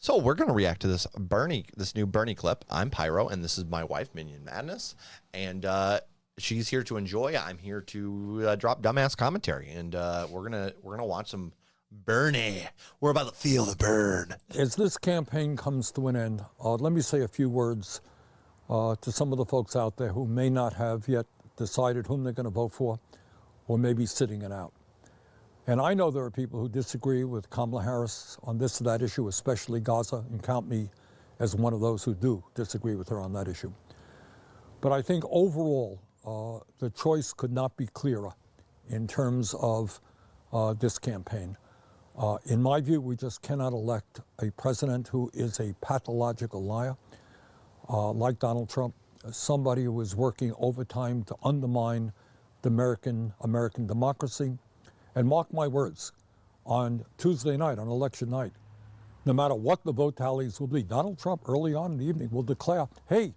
So we're going to react to this new Bernie clip. I'm Pyro, and this is my wife, Minion Madness, and she's here to enjoy. I'm here to drop dumbass commentary, and we're gonna watch some Bernie. We're about to feel the burn. As this campaign comes to an end, let me say a few words to some of the folks out there who may not have yet decided whom they're going to vote for, or maybe sitting it out. And I know there are people who disagree with Kamala Harris on this or that issue, especially Gaza, and count me as one of those who do disagree with her on that issue. But I think overall, the choice could not be clearer in terms of this campaign. In my view, we just cannot elect a president who is a pathological liar, like Donald Trump, somebody who is working overtime to undermine the American democracy. And mark my words, on Tuesday night, on election night, no matter what the vote tallies will be, Donald Trump early on in the evening will declare, hey,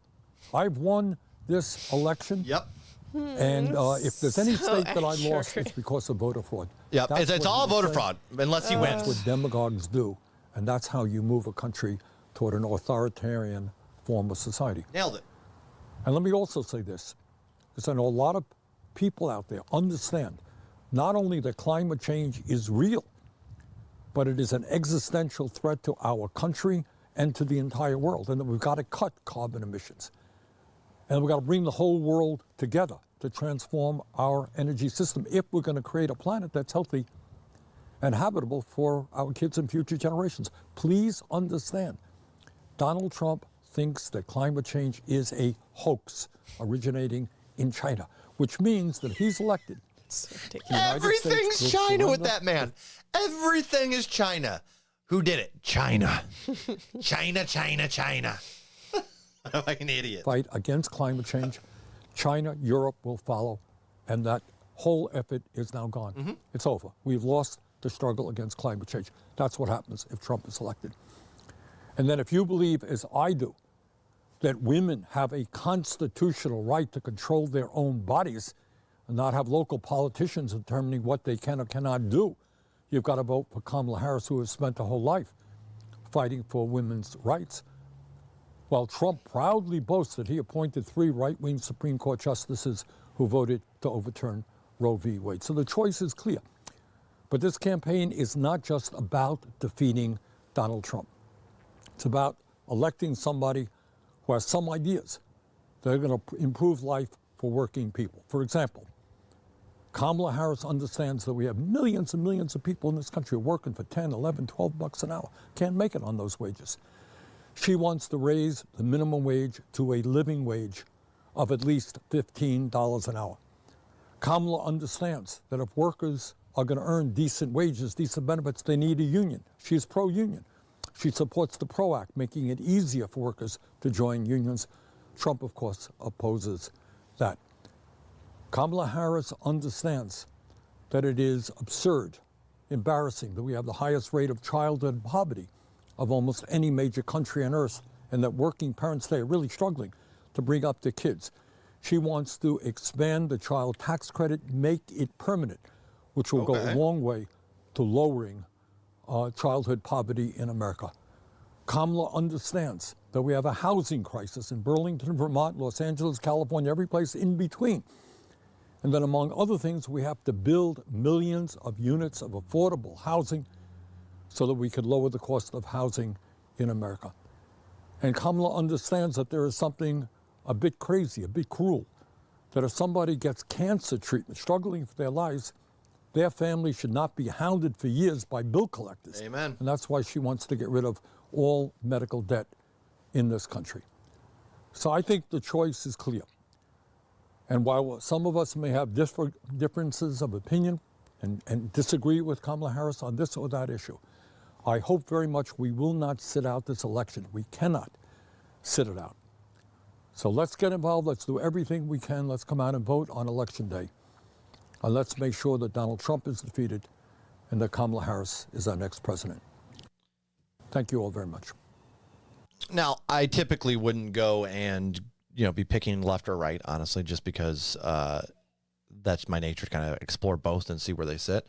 I've won this election. Yep. And if there's any state that I lost, it's because of voter fraud. Yep, it's all voter fraud, unless he wins. That's what demagogues do, and that's how you move a country toward an authoritarian form of society. Nailed it. And let me also say this, because I know a lot of people out there understand not only that climate change is real, but it is an existential threat to our country and to the entire world, and that we've got to cut carbon emissions. And we've got to bring the whole world together to transform our energy system if we're going to create a planet that's healthy and habitable for our kids and future generations. Please understand, Donald Trump thinks that climate change is a hoax originating in China, which means that if he's elected, everything's China with that man. Everything is China. Who did it? China. China. I'm like an idiot. Fight against climate change. China, Europe will follow, and that whole effort is now gone. Mm-hmm. It's over. We've lost the struggle against climate change. That's what happens if Trump is elected. And then if you believe, as I do, that women have a constitutional right to control their own bodies and not have local politicians determining what they can or cannot do, you've got to vote for Kamala Harris, who has spent her whole life fighting for women's rights. While Trump proudly boasts that he appointed 3 right-wing Supreme Court justices who voted to overturn Roe v. Wade. So the choice is clear. But this campaign is not just about defeating Donald Trump. It's about electing somebody who has some ideas that are going to improve life for working people. For example, Kamala Harris understands that we have millions and millions of people in this country working for 10, 11, 12 bucks an hour. Can't make it on those wages. She wants to raise the minimum wage to a living wage of at least $15 an hour. Kamala understands that if workers are going to earn decent wages, decent benefits, they need a union. She's pro-union. She supports the PRO Act, making it easier for workers to join unions. Trump, of course, opposes that. Kamala Harris understands that it is absurd, embarrassing, that we have the highest rate of childhood poverty of almost any major country on earth, and that working parents today are really struggling to bring up their kids. She wants to expand the child tax credit, make it permanent, which will go a long way to lowering childhood poverty in America. Kamala understands that we have a housing crisis in Burlington, Vermont, Los Angeles, California, every place in between. And then among other things, we have to build millions of units of affordable housing so that we could lower the cost of housing in America. And Kamala understands that there is something a bit crazy, a bit cruel, that if somebody gets cancer treatment, struggling for their lives, their family should not be hounded for years by bill collectors. Amen. And that's why she wants to get rid of all medical debt in this country. So I think the choice is clear. And while some of us may have differences of opinion and disagree with Kamala Harris on this or that issue, I hope very much we will not sit out this election. We cannot sit it out. So let's get involved. Let's do everything we can. Let's come out and vote on Election Day. And let's make sure that Donald Trump is defeated and that Kamala Harris is our next president. Thank you all very much. Now, I typically wouldn't go and be picking left or right, honestly, just because that's my nature to kind of explore both and see where they sit.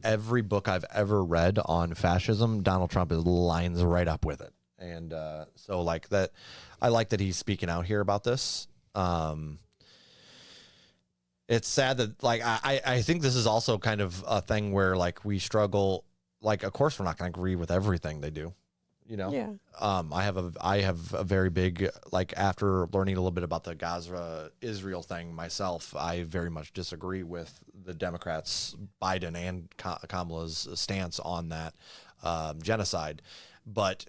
Every book I've ever read on fascism, Donald Trump lines right up with it. And so like that, I like that he's speaking out here about this. It's sad that like, I think this is also kind of a thing where like we struggle, like, of course we're not going to agree with everything they do. You know, Yeah. I have a very big, like, after learning a little bit about the Gaza Israel thing myself, I very much disagree with the Democrats, Biden and Kamala's stance on that genocide. But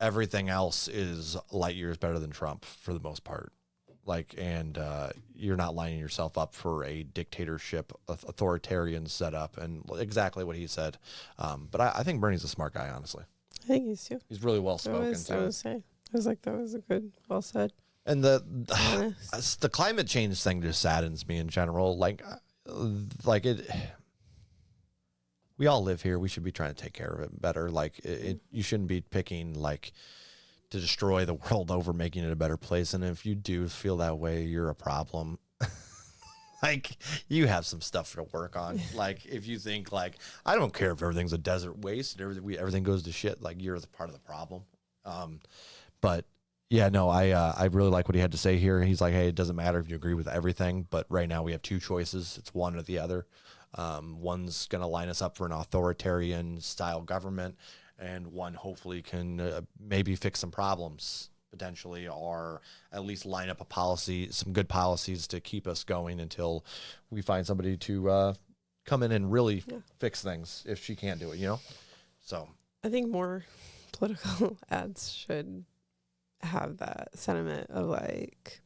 everything else is light years better than Trump for the most part. Like, and you're not lining yourself up for a dictatorship, authoritarian setup, and exactly what he said. But I think Bernie's a smart guy, honestly. I think he's too. He's really well spoken I was like, that was a good, well said. And the climate change thing just saddens me in general. Like it. We all live here. We should be trying to take care of it better. Like you shouldn't be picking like to destroy the world over making it a better place. And if you do feel that way, you're a problem. Like, you have some stuff to work on. Like, if you think, like, I don't care if everything's a desert waste and everything goes to shit, like, you're the part of the problem. But, yeah, no, I really like what he had to say here. He's like, hey, it doesn't matter if you agree with everything, but right now we have two choices. It's one or the other. One's going to line us up for an authoritarian-style government, and one hopefully can maybe fix some problems potentially, or at least line up a policy, some good policies to keep us going until we find somebody to come in and really fix things if she can't do it, you know? So I think more political ads should have that sentiment of like,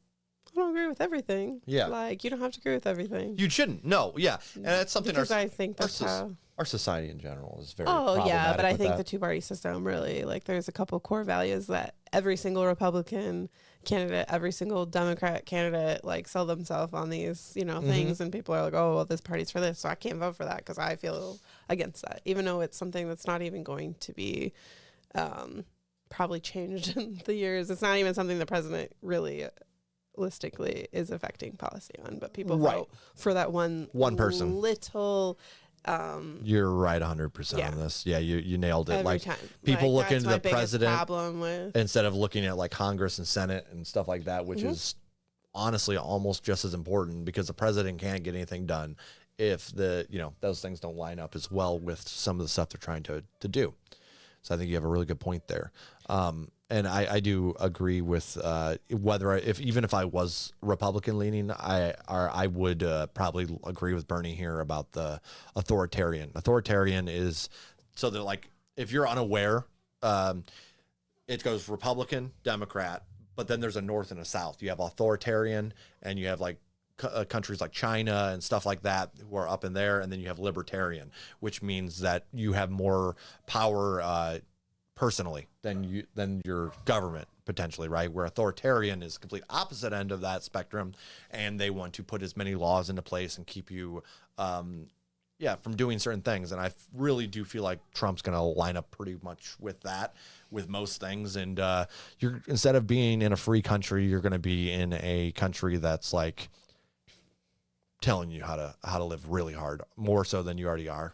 I don't agree with everything. Yeah. Like, you don't have to agree with everything. you shouldn't. No, yeah. And that's something Because I think that's how. our society in general is very Oh, yeah, but I think that. the two-party system really, like, there's a couple core values that every single Republican candidate, every single Democrat candidate, like, sell themselves on these, you know, things, and people are like, oh, well, this party's for this, so I can't vote for that because I feel against that, even though it's something that's not even going to be probably changed in the years. It's not even something the president really realistically is affecting policy on, but people vote for that one person. Little You're right 100% on this. Yeah, you nailed it. every Like time. people Like, look into that's the my biggest president problem with instead of looking at like Congress and Senate and stuff like that, which is honestly almost just as important, because the president can't get anything done if the, you know, those things don't line up as well with some of the stuff they're trying to do. So I think you have a really good point there. And I do agree with even if I was Republican leaning, I would probably agree with Bernie here about the authoritarian. Authoritarian is, so they're like, if you're unaware, it goes Republican, Democrat, but then there's a North and a South. You have authoritarian, and you have like countries like China and stuff like that who are up in there, and then you have libertarian, which means that you have more power personally than your government potentially, right? Where authoritarian is complete opposite end of that spectrum, and they want to put as many laws into place and keep you from doing certain things. And I really do feel like Trump's going to line up pretty much with that, with most things. And you're, instead of being in a free country, you're going to be in a country that's like telling you how to live really hard, more so than you already are.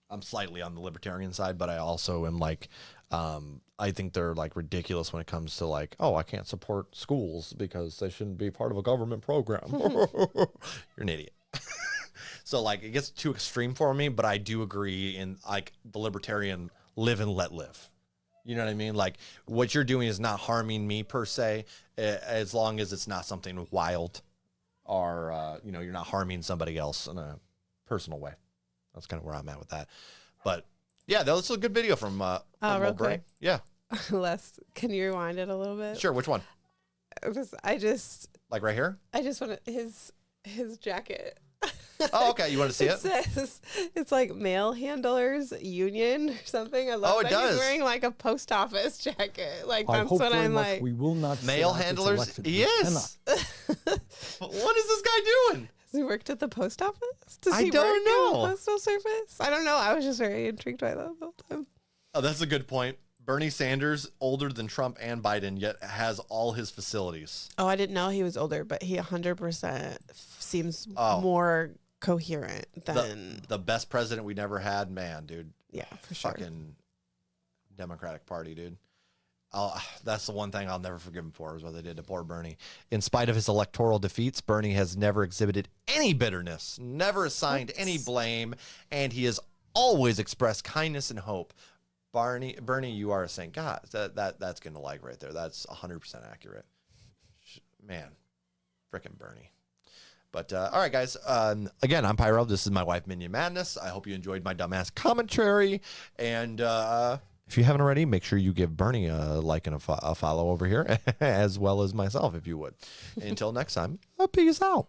I'm slightly on the libertarian side, but I also am like, I think they're like ridiculous when it comes to like, oh, I can't support schools because they shouldn't be part of a government program. You're an idiot. So like, it gets too extreme for me, but I do agree in like the libertarian live and let live. You know what I mean? Like, what you're doing is not harming me per se, as long as it's not something wild, or you know, you're not harming somebody else in a personal way. That's kind of where I'm at with that. But yeah, that was a good video from real quick. Yeah. Les, can you rewind it a little bit? Sure. Which one? I just Like right here? I just want his jacket. Oh, okay. You want to see It says it's like Mail Handlers Union or something. I love that does. he's wearing like a post office jacket. Like, I that's hope what very I'm much like. we will not say Mail that it's handlers? election. We Yes. cannot. What is this guy doing? Has he worked at the post office? Does I he don't work in know. the postal service? I don't know. I was just very intrigued by that the whole time. Oh, that's a good point. Bernie Sanders, older than Trump and Biden, yet has all his facilities. Oh, I didn't know he was older, but he 100% seems Oh. more coherent than the best president we never had, man, dude. yeah, for sure. Fucking Democratic Party, dude. That's the one thing I'll never forgive him for is what they did to poor Bernie. In spite of his electoral defeats, Bernie has never exhibited any bitterness, never assigned any blame, and he has always expressed kindness and hope. Bernie, you are a saint. God, that's getting a like right there. That's 100% accurate. Man, frickin' Bernie. But all right, guys. Again, I'm Pyro. This is my wife, Minion Madness. I hope you enjoyed my dumbass commentary. And if you haven't already, make sure you give Bernie a like and a follow over here, as well as myself, if you would. Until next time, peace out.